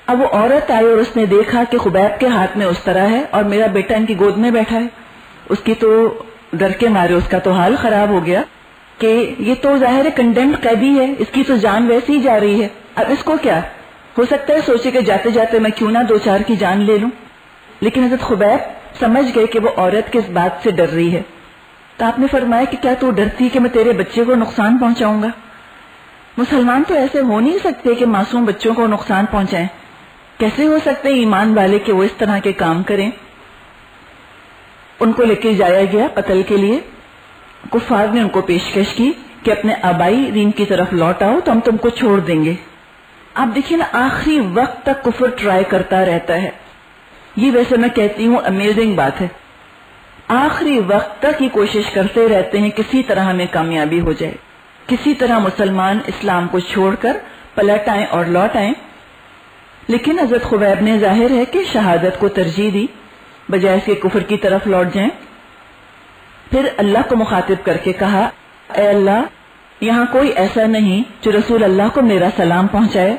اب وہ عورت آئی اور اس نے دیکھا کہ خبیب کے ہاتھ میں اس طرح ہے اور میرا بیٹا ان کی گود میں بیٹھا ہے. اس کی تو ڈر کے مارے اس کا تو حال خراب ہو گیا کہ یہ تو ظاہر ہے کنڈیمڈ قیدی ہے، اس کی تو جان ویسے ہی جا رہی ہے، اب اس کو کیا ہو سکتا ہے، سوچے کہ جاتے جاتے میں کیوں نہ دو چار کی جان لے لوں. لیکن حضرت خبیب سمجھ گئے کہ وہ عورت کس بات سے ڈر رہی ہے. تو آپ نے فرمایا کہ کیا تو ڈرتی کہ میں تیرے بچے کو نقصان پہنچاؤں گا؟ مسلمان تو ایسے ہو نہیں سکتے کہ معصوم بچوں کو نقصان پہنچائیں. کیسے ہو سکتے ایمان والے کہ وہ اس طرح کے کام کریں؟ ان کو لے کے جایا گیا قتل کے لیے. کفار نے ان کو پیشکش کی کہ اپنے آبائی دین کی طرف لوٹ آؤ تو ہم تم کو چھوڑ دیں گے. آپ دیکھیے نا، آخری وقت تک کفر ٹرائی کرتا رہتا ہے. یہ ویسے میں کہتی ہوں امیزنگ بات ہے. آخری وقت تک یہ کوشش کرتے رہتے ہیں کسی طرح ہمیں کامیابی ہو جائے، کسی طرح مسلمان اسلام کو چھوڑ کر پلٹ آئیں اور لوٹ آئیں. لیکن حضرت خبیب نے ظاہر ہے کہ شہادت کو ترجیح دی بجائے اس کے کفر کی طرف لوٹ جائیں. پھر اللہ کو مخاطب کر کے کہا، اے اللہ، یہاں کوئی ایسا نہیں جو رسول اللہ کو میرا سلام پہنچائے.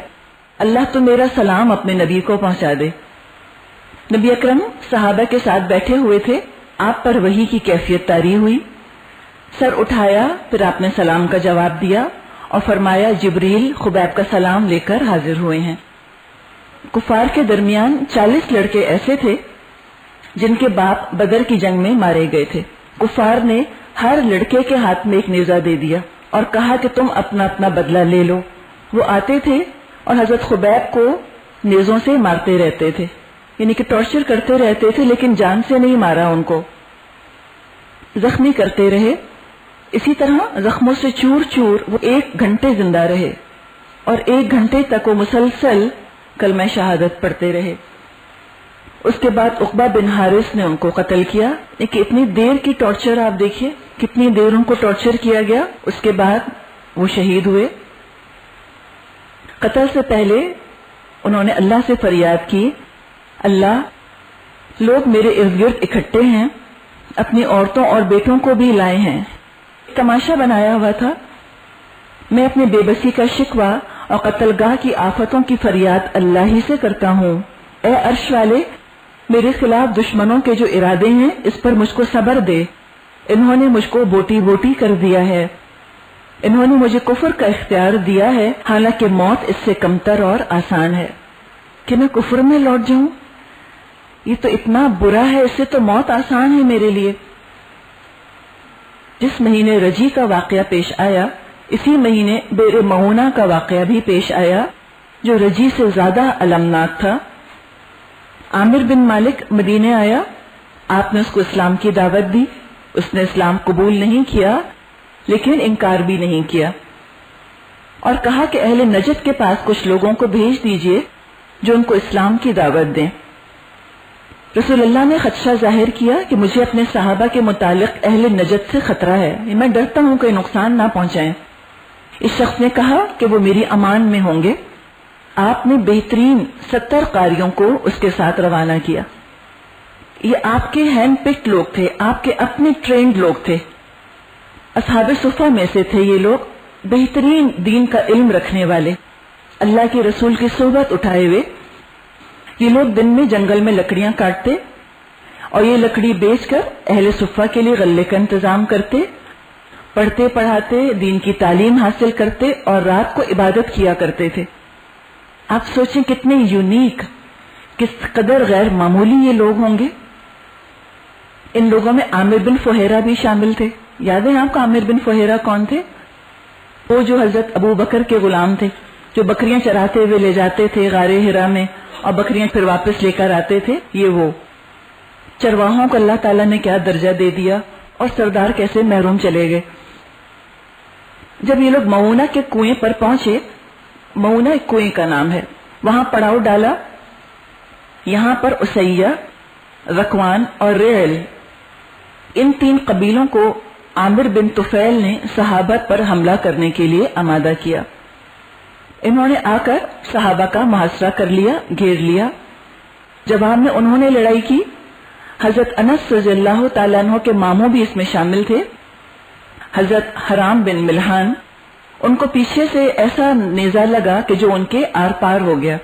اللہ تو میرا سلام اپنے نبی کو پہنچا دے. نبی اکرم صحابہ کے ساتھ بیٹھے ہوئے تھے، آپ پر وحی کی کیفیت طاری ہوئی. سر اٹھایا، پھر آپ نے سلام کا جواب دیا اور فرمایا جبریل خبیب کا سلام لے کر حاضر ہوئے ہیں. کفار کے درمیان 40 لڑکے ایسے تھے جن کے باپ بدر کی جنگ میں مارے گئے تھے. کفار نے ہر لڑکے کے ہاتھ میں ایک نیزہ دے دیا اور کہا کہ تم اپنا اپنا بدلہ لے لو. وہ آتے تھے اور حضرت خبیب کو نیزوں سے مارتے رہتے تھے، یعنی کہ ٹارچر کرتے رہتے تھے، لیکن جان سے نہیں مارا، ان کو زخمی کرتے رہے. اسی طرح زخموں سے چور چور وہ 1 گھنٹے زندہ رہے اور 1 گھنٹے تک وہ مسلسل کلمہ شہادت پڑھتے رہے. اس کے بعد عقبہ بن حارث نے ان کو قتل کیا. لیکن اتنی دیر کی ٹارچر آپ دیکھیے، کتنی دیر ان کو ٹارچر کیا گیا. اس کے بعد وہ شہید ہوئے. قتل سے پہلے انہوں نے اللہ سے فریاد کی، اللہ، لوگ میرے ارد گرد اکٹھے ہیں، اپنی عورتوں اور بیٹوں کو بھی لائے ہیں. تماشا بنایا ہوا تھا. میں اپنی بے بسی کا شکوہ اور قتل گاہ کی آفتوں کی فریاد اللہ ہی سے کرتا ہوں. اے عرش والے، میرے خلاف دشمنوں کے جو ارادے ہیں اس پر مجھ کو صبر دے. انہوں نے مجھ کو بوٹی بوٹی کر دیا ہے. انہوں نے مجھے کفر کا اختیار دیا ہے، حالانکہ موت اس سے کمتر اور آسان ہے. کہ میں کفر میں لوٹ جاؤں، یہ تو اتنا برا ہے، اس سے تو موت آسان ہے میرے لیے. جس مہینے رجی کا واقعہ پیش آیا، اسی مہینے بیر معونہ کا واقعہ بھی پیش آیا جو رجی سے زیادہ المناک تھا. عامر بن مالک مدینے آیا، آپ نے اس کو اسلام کی دعوت دی. اس نے اسلام قبول نہیں کیا لیکن انکار بھی نہیں کیا اور کہا کہ اہل نجد کے پاس کچھ لوگوں کو بھیج دیجئے جو ان کو اسلام کی دعوت دیں. رسول اللہ نے خدشہ ظاہر کیا کہ مجھے اپنے صحابہ کے متعلق اہل نجد سے خطرہ ہے، میں ڈرتا ہوں کہ نقصان نہ پہنچائیں. اس شخص نے کہا کہ وہ میری امان میں ہوں گے. آپ نے بہترین 70 قاریوں کو اس کے ساتھ روانہ کیا. یہ آپ کے ہینڈ پکڈ لوگ تھے، آپ کے اپنے ٹرینڈ لوگ تھے. اصحاب صفہ میں سے تھے یہ لوگ، بہترین دین کا علم رکھنے والے، اللہ کے رسول کی صحبت اٹھائے ہوئے. یہ لوگ دن میں جنگل میں لکڑیاں کاٹتے اور یہ لکڑی بیچ کر اہل صفہ کے لیے غلے کا انتظام کرتے، پڑھتے پڑھاتے دین کی تعلیم حاصل کرتے اور رات کو عبادت کیا کرتے تھے. آپ سوچیں کتنے یونیک، کس قدر غیر معمولی یہ لوگ ہوں گے. ان لوگوں میں عامر بن فہیرہ بھی شامل تھے. یاد ہے آپ کو عامر بن فہیرہ کون تھے؟ وہ جو حضرت ابو بکر کے غلام تھے، جو بکریاں چراتے ہوئے لے جاتے تھے غار حرا میں اور بکریاں پھر واپس لے کر آتے تھے. یہ وہ چرواہوں کو اللہ تعالیٰ نے کیا درجہ دے دیا اور سردار کیسے محروم چلے گئے. جب یہ لوگ معونہ کے کنویں پر پہنچے، معونہ ایک کنویں کا نام ہے، وہاں پڑاؤ ڈالا. یہاں پر اسیہ، رکوان اور ریل، ان 3 قبیلوں کو عامر بن طفیل نے صحابہ پر حملہ کرنے کے لیے آمادہ کیا. انہوں نے آ کر صحابہ کا محاصرہ کر لیا، گھیر لیا. جواب میں انہوں نے لڑائی کی. حضرت انس رضی اللہ تعالیٰ عنہ کے ماموں بھی اس میں شامل تھے، حضرت حرام بن ملحان. ان کو پیچھے سے ایسا نیزہ لگا کہ جو ان کے آر پار ہو گیا.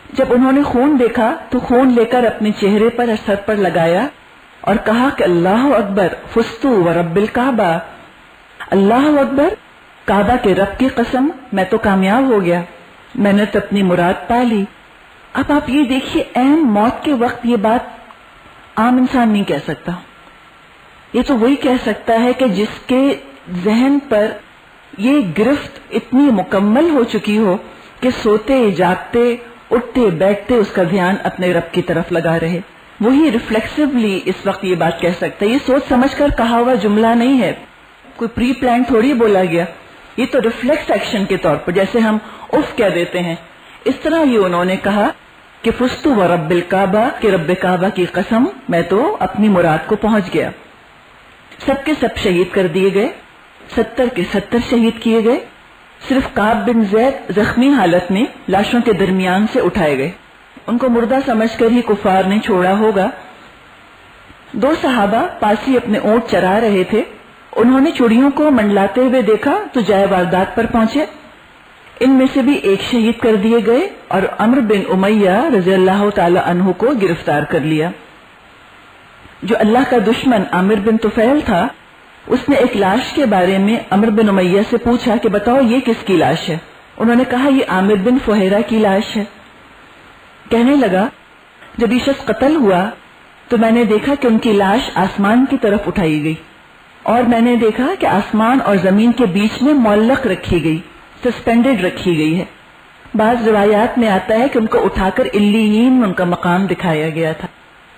جب انہوں نے خون دیکھا تو خون لے کر اپنے چہرے پر اور سر پر لگایا اور کہا کہ اللہ اکبر فستو ورب الکعبہ، اللہ اکبر، کعبہ کے رب کی قسم میں تو کامیاب ہو گیا، میں نے تو اپنی مراد پا لی۔ اب آپ یہ دیکھیے، عین موت کے وقت یہ بات عام انسان نہیں کہہ سکتا، یہ تو وہی کہہ سکتا ہے کہ جس کے ذہن پر یہ گرفت اتنی مکمل ہو چکی ہو کہ سوتے جاگتے اٹھتے بیٹھتے اس کا دھیان اپنے رب کی طرف لگا رہے، وہی ریفلیکسولی اس وقت یہ بات کہہ سکتا ہے۔ یہ سوچ سمجھ کر کہا ہوا جملہ نہیں ہے، کوئی پری پلان تھوڑی بولا گیا، یہ تو ریفلیکس ایکشن کے طور پر، جیسے ہم اف کہہ دیتے ہیں، اس طرح یہ انہوں نے کہا کہ فستو ورب الکعبہ، کہ رب کعبہ کی قسم میں تو اپنی مراد کو پہنچ گیا۔ سب کے سب شہید کر دیے گئے، 70 کے 70 شہید کیے گئے، صرف کعب بن زید زخمی حالت میں لاشوں کے درمیان سے اٹھائے گئے، ان کو مردہ سمجھ کر ہی کفار نے چھوڑا ہوگا۔ 2 صحابہ پاس ہی اپنے اونٹ چرا رہے تھے، انہوں نے چڑیوں کو منڈلاتے ہوئے دیکھا تو جائے واردات پر پہنچے، ان میں سے بھی ایک شہید کر دیے گئے اور عمرو بن امیہ رضی اللہ تعالی عنہ کو گرفتار کر لیا۔ جو اللہ کا دشمن عامر بن طفیل تھا، اس نے ایک لاش کے بارے میں عمرو بن امیہ سے پوچھا کہ بتاؤ یہ کس کی لاش ہے؟ انہوں نے کہا یہ عامر بن فہیرہ کی لاش ہے۔ کہنے لگا جب یہ شخص قتل ہوا تو میں نے دیکھا کہ ان کی لاش آسمان کی طرف اٹھائی گئی، اور میں نے دیکھا کہ آسمان اور زمین کے بیچ میں معلق رکھی گئی، سسپینڈڈ رکھی گئی ہے۔ بعض روایات میں آتا ہے کہ ان کو اٹھا کر علیین میں ان کا مقام دکھایا گیا تھا،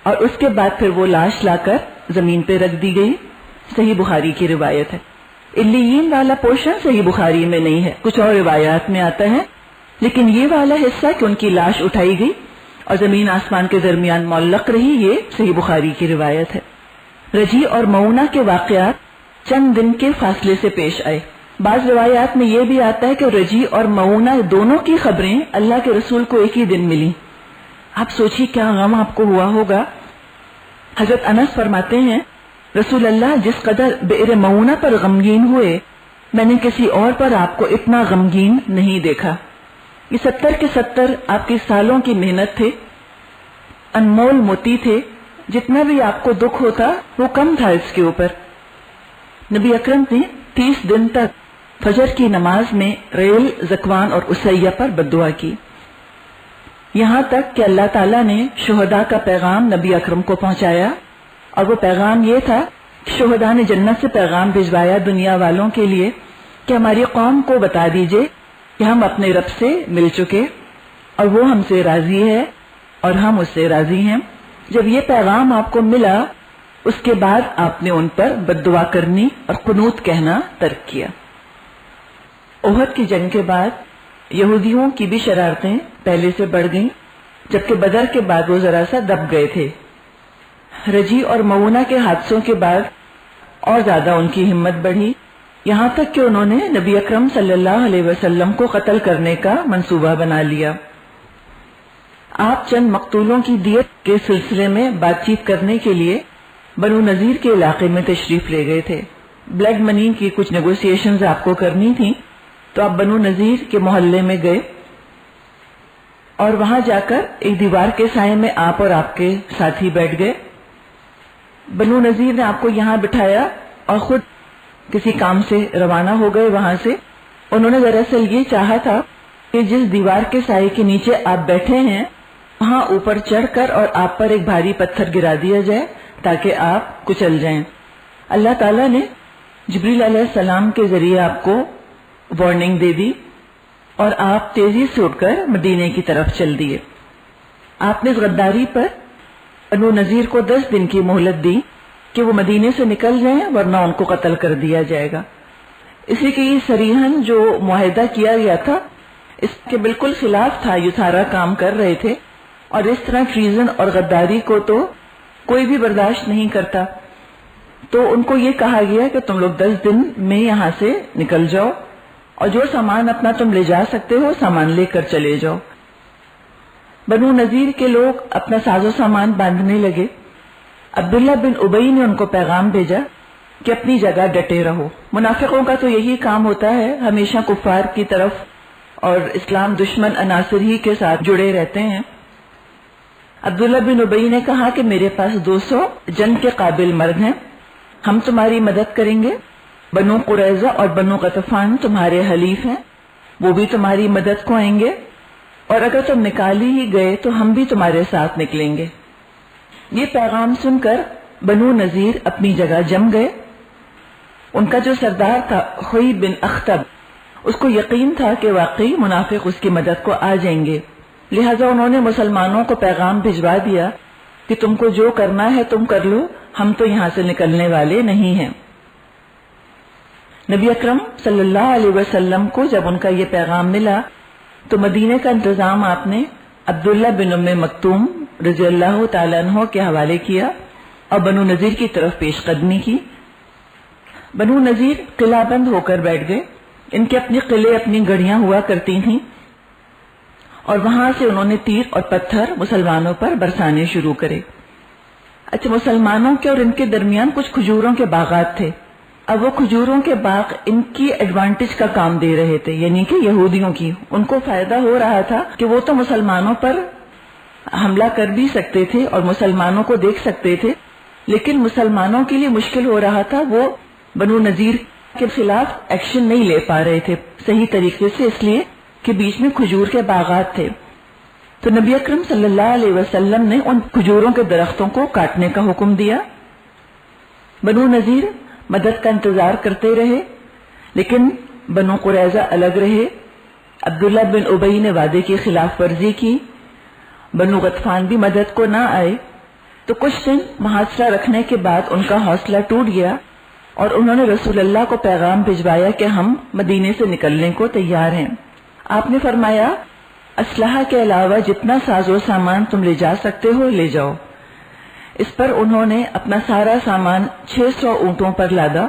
اور اس کے بعد پھر وہ لاش لا کر زمین پہ رکھ دی گئی۔ صحیح بخاری کی روایت ہے۔ علیین والا پورشن صحیح بخاری میں نہیں ہے، کچھ اور روایات میں آتا ہے، لیکن یہ والا حصہ کہ ان کی لاش اٹھائی گئی اور زمین آسمان کے درمیان معلق رہی، یہ صحیح بخاری کی روایت ہے۔ رجی اور معونہ کے واقعات چند دن کے فاصلے سے پیش آئے۔ بعض روایات میں یہ بھی آتا ہے کہ رجی اور معونہ دونوں کی خبریں اللہ کے رسول کو ایک ہی دن ملی۔ آپ سوچیے کیا غم آپ کو ہوا ہوگا۔ حضرت انس فرماتے ہیں رسول اللہ جس قدر بئر معونہ پر غمگین ہوئے، میں نے کسی اور پر آپ کو اتنا غمگین نہیں دیکھا۔ یہ 70 کے 70 آپ کی سالوں کی محنت تھے، انمول موتی تھے، جتنا بھی آپ کو دکھ ہوتا وہ کم تھا اس کے اوپر۔ نبی اکرم نے 30 دن تک فجر کی نماز میں ریل، زکوان اور اسیہ پر بددعا کی، یہاں تک کہ اللہ تعالیٰ نے شہداء کا پیغام نبی اکرم کو پہنچایا، اور وہ پیغام یہ تھا کہ شہداء نے جنت سے پیغام بھجوایا دنیا والوں کے لیے کہ ہماری قوم کو بتا دیجئے کہ ہم اپنے رب سے مل چکے اور وہ ہم سے راضی ہے اور ہم اس سے راضی ہیں۔ جب یہ پیغام آپ کو ملا، اس کے بعد آپ نے ان پر بددعا کرنی اور قنوت کہنا ترک کیا۔ احد کی جنگ کے بعد یہودیوں کی بھی شرارتیں پہلے سے بڑھ گئیں، جبکہ بدر کے بعد وہ ذرا سا دب گئے تھے۔ رجی اور معونہ کے حادثوں کے بعد اور زیادہ ان کی ہمت بڑھی، یہاں تک کہ انہوں نے نبی اکرم صلی اللہ علیہ وسلم کو قتل کرنے کا منصوبہ بنا لیا۔ آپ چند مقتولوں کی دیت کے سلسلے میں بات چیت کرنے کے لیے بنو نذیر کے علاقے میں تشریف لے گئے تھے۔ بلڈ منی کی کچھ نیگوسیشنز آپ کو کرنی تھی، تو آپ بنو نذیر کے محلے میں گئے اور وہاں جا کر ایک دیوار کے سائے میں آپ اور آپ کے ساتھی بیٹھ گئے۔ بنو نذیر نے آپ کو یہاں بٹھایا اور خود کسی کام سے روانہ ہو گئے وہاں سے۔ انہوں نے دراصل یہ چاہا تھا کہ جس دیوار کے سائے کے نیچے آپ بیٹھے ہیں وہاں اوپر چڑھ کر اور آپ پر ایک بھاری پتھر گرا دیا جائے تاکہ آپ کچل جائیں۔ اللہ تعالیٰ نے جبریل علیہ السلام کے ذریعے آپ کو وارننگ دے دی اور آپ تیزی سے اٹھ کر مدینے کی طرف چل دیے۔ آپ نے اس غداری پر بنو نذیر کو 10 دن کی مہلت دی کہ وہ مدینے سے نکل جائیں ورنہ ان کو قتل کر دیا جائے گا، اس لیے کہ یہ صریحاً جو معاہدہ کیا گیا تھا اس کے بالکل خلاف تھا، یہ سارا کام کر رہے تھے، اور اس طرح ٹریزن اور غداری کو تو کوئی بھی برداشت نہیں کرتا۔ تو ان کو یہ کہا گیا کہ تم لوگ 10 دن میں یہاں سے نکل جاؤ اور جو سامان اپنا تم لے جا سکتے ہو سامان لے کر چلے جاؤ۔ بنو نذیر کے لوگ اپنا ساز و سامان باندھنے لگے۔ عبداللہ بن ابی نے ان کو پیغام بھیجا کہ اپنی جگہ ڈٹے رہو۔ منافقوں کا تو یہی کام ہوتا ہے، ہمیشہ کفار کی طرف اور اسلام دشمن عناصر ہی کے ساتھ جڑے رہتے ہیں۔ عبداللہ بن ابی نے کہا کہ میرے پاس 200 جنگ کے قابل مرد ہیں، ہم تمہاری مدد کریں گے۔ بنو قریظہ اور بنو غطفان تمہارے حلیف ہیں، وہ بھی تمہاری مدد کو آئیں گے، اور اگر تم نکال ہی گئے تو ہم بھی تمہارے ساتھ نکلیں گے۔ یہ پیغام سن کر بنو نذیر اپنی جگہ جم گئے۔ ان کا جو سردار تھا خوئی بن اخطب، اس کو یقین تھا کہ واقعی منافق اس کی مدد کو آ جائیں گے، لہذا انہوں نے مسلمانوں کو پیغام بھجوا دیا کہ تم کو جو کرنا ہے تم کر لو، ہم تو یہاں سے نکلنے والے نہیں ہیں۔ نبی اکرم صلی اللہ علیہ وسلم کو جب ان کا یہ پیغام ملا تو مدینے کا انتظام آپ نے عبداللہ بن ام مکتوم رضی اللہ تعالیٰ عنہ کے حوالے کیا اور بنو نذیر کی طرف پیش قدمی کی۔ بنو نذیر قلعہ بند ہو کر بیٹھ گئے۔ ان کے اپنے قلعے، اپنی گڑیاں ہوا کرتی تھیں، اور وہاں سے انہوں نے تیر اور پتھر مسلمانوں پر برسانے شروع کرے۔ اچھا، مسلمانوں کے اور ان کے درمیان کچھ کھجوروں کے باغات تھے۔ اب وہ کھجوروں کے باغ ان کی ایڈوانٹیج کا کام دے رہے تھے، یعنی کہ یہودیوں کی۔ ان کو فائدہ ہو رہا تھا کہ وہ تو مسلمانوں پر حملہ کر بھی سکتے تھے اور مسلمانوں کو دیکھ سکتے تھے، لیکن مسلمانوں کے لیے مشکل ہو رہا تھا، وہ بنو نذیر کے خلاف ایکشن نہیں لے پا رہے تھے صحیح طریقے سے، اس لیے کہ بیچ میں کھجور کے باغات تھے۔ تو نبی اکرم صلی اللہ علیہ وسلم نے ان کھجوروں کے درختوں کو کاٹنے کا حکم دیا۔ بنو نذیر مدد کا انتظار کرتے رہے، لیکن بنو قریظہ الگ رہے۔ عبداللہ بن ابی نے وعدے کی خلاف ورزی کی، بنو غطفان بھی مدد کو نہ آئے۔ تو کچھ دن محاصرہ رکھنے کے بعد ان کا حوصلہ ٹوٹ گیا اور انہوں نے رسول اللہ کو پیغام بھجوایا کہ ہم مدینے سے نکلنے کو تیار ہیں۔ آپ نے فرمایا اسلحہ کے علاوہ جتنا ساز و سامان تم لے جا سکتے ہو لے جاؤ۔ اس پر انہوں نے اپنا سارا سامان 600 اونٹوں پر لادا،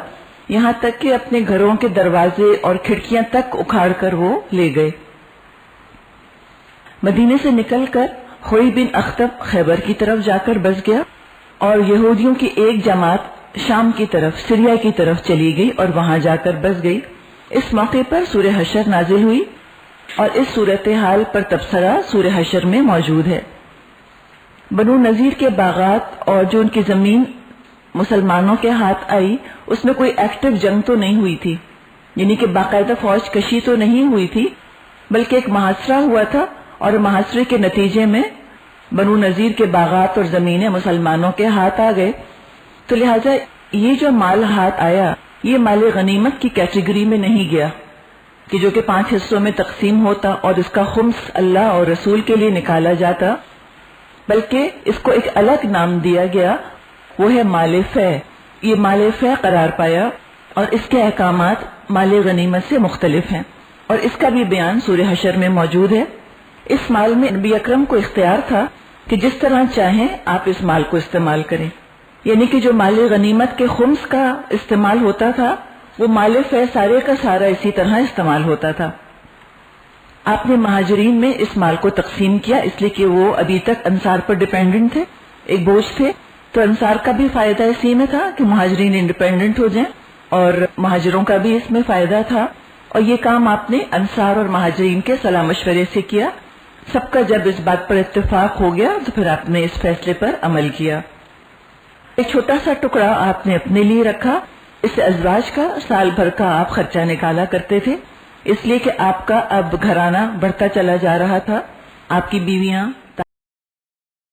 یہاں تک کہ اپنے گھروں کے دروازے اور کھڑکیاں تک اکھاڑ کر وہ لے گئے۔ مدینے سے نکل کر خوئی بن اخطب خیبر کی طرف جا کر بس گیا، اور یہودیوں کی ایک جماعت شام کی طرف، سریا کی طرف چلی گئی اور وہاں جا کر بس گئی۔ اس موقع پر سورہ حشر نازل ہوئی، اور اس صورتحال پر تبصرہ سورہ حشر میں موجود ہے۔ بنو نذیر کے باغات اور جو ان کی زمین مسلمانوں کے ہاتھ آئی، اس میں کوئی ایکٹیو جنگ تو نہیں ہوئی تھی، یعنی کہ باقاعدہ فوج کشی تو نہیں ہوئی تھی، بلکہ ایک محاصرہ ہوا تھا، اور محاصرے کے نتیجے میں بنو نذیر کے باغات اور زمینیں مسلمانوں کے ہاتھ آ گئے۔ تو لہٰذا یہ جو مال ہاتھ آیا، یہ مال غنیمت کی کیٹیگری میں نہیں گیا کہ جو کہ 5 حصوں میں تقسیم ہوتا اور اس کا خمس اللہ اور رسول کے لیے نکالا جاتا، بلکہ اس کو ایک الگ نام دیا گیا، وہ ہے مال فے۔ یہ مال فے قرار پایا، اور اس کے احکامات مال غنیمت سے مختلف ہیں، اور اس کا بھی بیان سورہ حشر میں موجود ہے۔ اس مال میں نبی اکرم کو اختیار تھا کہ جس طرح چاہیں آپ اس مال کو استعمال کریں، یعنی کہ جو مال غنیمت کے خمس کا استعمال ہوتا تھا، وہ مال فے سارے کا سارا اسی طرح استعمال ہوتا تھا۔ آپ نے مہاجرین میں اس مال کو تقسیم کیا، اس لیے کہ وہ ابھی تک انصار پر ڈیپینڈنٹ تھے، ایک بوجھ تھے، تو انصار کا بھی فائدہ اسی میں تھا کہ مہاجرین انڈیپینڈنٹ ہو جائیں، اور مہاجروں کا بھی اس میں فائدہ تھا، اور یہ کام آپ نے انصار اور مہاجرین کے صلاح مشورے سے کیا۔ سب کا جب اس بات پر اتفاق ہو گیا تو پھر آپ نے اس فیصلے پر عمل کیا۔ ایک چھوٹا سا ٹکڑا آپ نے اپنے لیے رکھا، اس سے ازواج کا سال بھر کا آپ خرچہ نکالا کرتے تھے، اس لیے کہ آپ کا اب گھرانہ بڑھتا چلا جا رہا تھا، آپ کی بیویاں